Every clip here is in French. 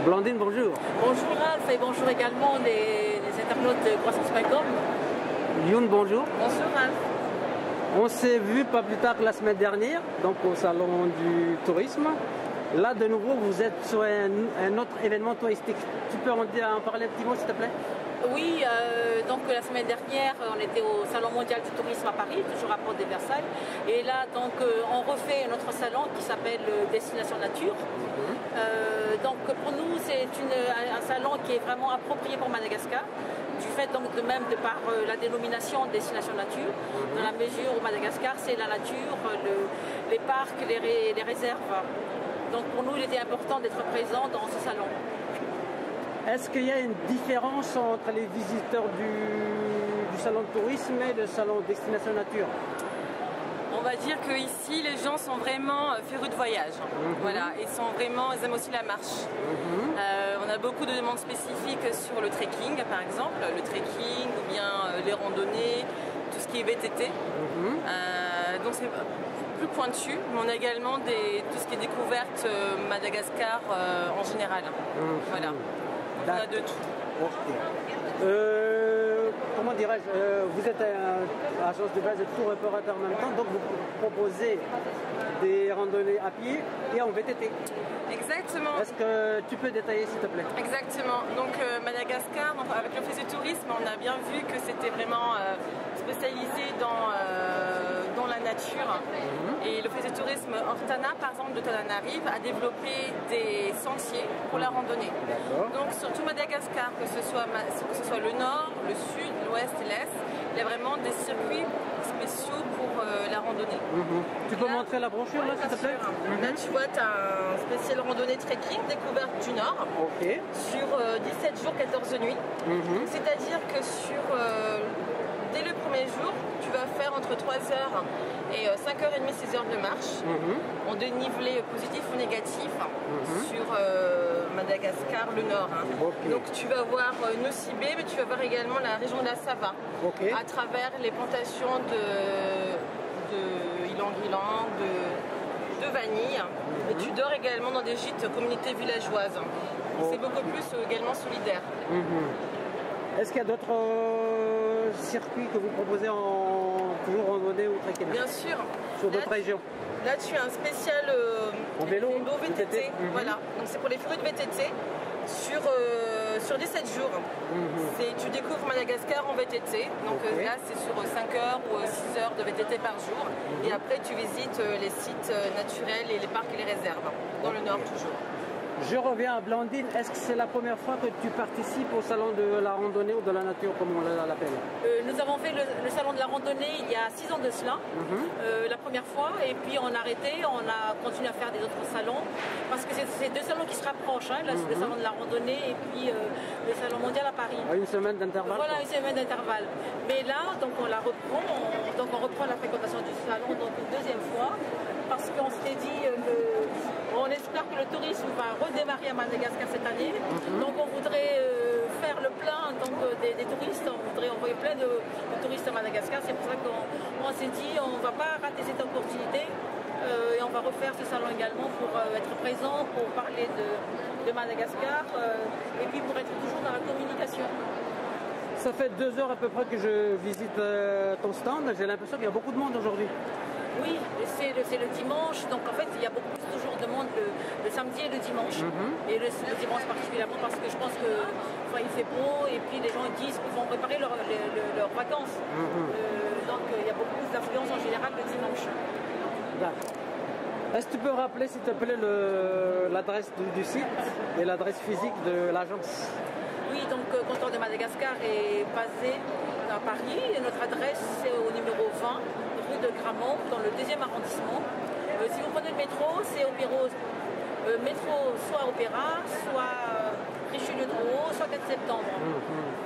Blandine, bonjour. Bonjour Ralph et bonjour également les internautes de croissance.com. Youn, bonjour. Bonjour Ralph. On s'est vu pas plus tard que la semaine dernière, donc au salon du tourisme. Là, de nouveau, vous êtes sur un autre événement touristique. Tu peux en parler un petit mot, s'il te plaît? Oui, donc la semaine dernière, on était au Salon mondial du tourisme à Paris, toujours à Porte de Versailles. Et là, donc, on refait notre salon qui s'appelle Destination Nature. Donc, pour nous, c'est un salon qui est vraiment approprié pour Madagascar, du fait donc de même de par la dénomination Destination Nature, dans la mesure où Madagascar, c'est la nature, les parcs, les réserves. Donc, pour nous, il était important d'être présent dans ce salon. Est-ce qu'il y a une différence entre les visiteurs du salon de tourisme et le salon Destination Nature? On va dire qu'ici, les gens sont vraiment férus de voyage. Voilà, ils aiment aussi la marche. On a beaucoup de demandes spécifiques sur le trekking, par exemple, le trekking ou bien les randonnées, tout ce qui est VTT. Donc c'est plus pointu, mais on a également tout ce qui est découverte Madagascar en général. Voilà, on a de tout. Comment dirais-je, vous êtes agence de base et tour opérateur en même temps, donc vous proposez des randonnées à pied et en VTT. Exactement. Est-ce que tu peux détailler, s'il te plaît? Exactement. Donc Madagascar, donc, avec l'Office du tourisme, on a bien vu que c'était vraiment spécialisé dans la nature. Et l'Office du tourisme Ortana, par exemple, de Tananarive, a développé des sentiers pour la randonnée. Donc sur tout Madagascar, que ce soit le nord, le sud, l'ouest et l'est, il y a vraiment des circuits spéciaux pour la randonnée. Tu peux montrer la brochure là, s'il te plaît? Là, tu vois, tu as un spécial randonnée trekking, découverte du Nord, sur 17 jours, 14 nuits. C'est-à-dire que dès le premier jour, tu vas faire entre 3h et 5h30, 6h de marche, en dénivelé positif ou négatif, sur Madagascar, le Nord. Donc tu vas voir Nosibé, mais tu vas voir également la région de la Sava, à travers les plantations de ylang-ylang, de vanille. Et tu dors également dans des gîtes communautés villageoises. C'est beaucoup plus également solidaire. Est-ce qu'il y a d'autres circuits que vous proposez toujours randonnée ou trekking? Bien sûr. Sur d'autres régions? Là, tu as un spécial en vélo VTT. Voilà. Donc c'est pour les férus de VTT sur 17 jours. Tu découvres Madagascar en VTT. Donc là, c'est sur 5 heures ou 6 heures de VTT par jour. Et après, tu visites les sites naturels et les parcs et les réserves, dans le Nord toujours. Je reviens à Blandine. Est-ce que c'est la première fois que tu participes au salon de la randonnée ou de la nature, comme on l'appelle? Nous avons fait le salon de la randonnée il y a 6 ans de cela, la première fois, et puis on a arrêté, on a continué à faire des autres salons, parce que c'est deux salons qui se rapprochent, le salon de la randonnée et puis le salon mondial à Paris. Une semaine d'intervalle? Voilà, une semaine d'intervalle. Mais là, donc on la reprend, on reprend la fréquentation du salon donc une deuxième fois, parce qu'on s'était dit on espère que le tourisme va redémarrer à Madagascar cette année. Donc on voudrait faire le plein des touristes, on voudrait envoyer plein de touristes à Madagascar. C'est pour ça qu'on s'est dit on ne va pas rater cette opportunité et on va refaire ce salon également pour être présent, pour parler de Madagascar et puis pour être toujours dans la communication. Ça fait 2 heures à peu près que je visite ton stand. J'ai l'impression qu'il y a beaucoup de monde aujourd'hui. Oui, c'est le dimanche, donc en fait il y a beaucoup toujours de monde le samedi et le dimanche. Et le dimanche particulièrement parce que je pense que il fait beau et puis les gens disent qu'ils vont préparer leurs vacances. Donc il y a beaucoup plus d'affluence en général le dimanche. Est-ce que tu peux rappeler s'il te plaît l'adresse du site et l'adresse physique de l'agence? Oui, donc Comptoir de Madagascar est basé à Paris et notre adresse c'est au numéro 20 rue de Gramont dans le 2e arrondissement. Si vous prenez le métro, c'est au bureau métro soit Opéra, soit Richelieu-Drouot, soit 4 septembre.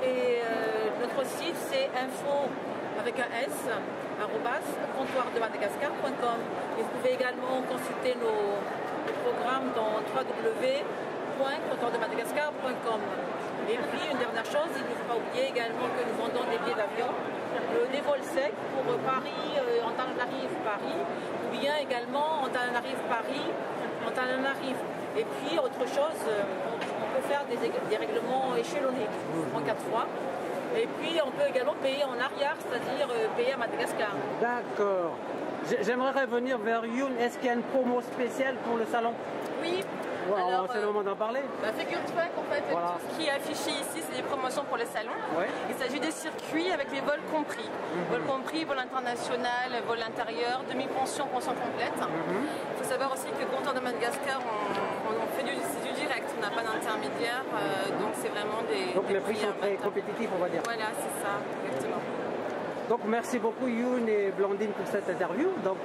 Et notre site c'est info avec un S, @comptoirdemadagascar.com. Et vous pouvez également consulter nos programmes dans www.comptoirdemadagascar.com. Et puis une dernière chose, il ne faut pas oublier également que nous vendons des billets d'avion, des vols secs pour Paris, Antananarive Paris, ou bien également Antananarive Paris, Antananarive Et puis autre chose, on peut faire des règlements échelonnés en 4 fois. Et puis on peut également payer en arrière, c'est-à-dire payer à Madagascar. D'accord. J'aimerais revenir vers Youn. Est-ce qu'il y a une promo spéciale pour le salon? Oui. Alors, c'est le moment d'en parler. Figure-toi qu'en fait, tout ce qui est affiché ici, c'est des promotions pour les salons. Ouais. Il s'agit des circuits avec les vols compris. Vols compris, vol international, vol intérieur, demi-pension, pension complète. Il faut savoir aussi que Comptoir de Madagascar, on fait du direct, on n'a pas d'intermédiaire, donc c'est vraiment des... Donc les prix sont très compétitifs, on va dire. Voilà, c'est ça, exactement. Donc merci beaucoup Youn et Blandine pour cette interview. Donc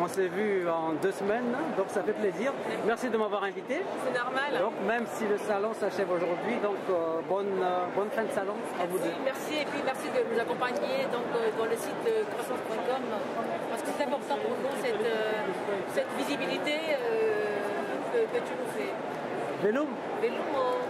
on s'est vu en 2 semaines, donc ça fait plaisir. Merci de m'avoir invité. C'est normal. Donc même si le salon s'achève aujourd'hui, donc bonne fin de salon à vous deux. Merci et puis merci de nous accompagner donc, dans le site croissance.com parce que c'est important pour nous cette visibilité que tu nous fais. Velum. Velumo.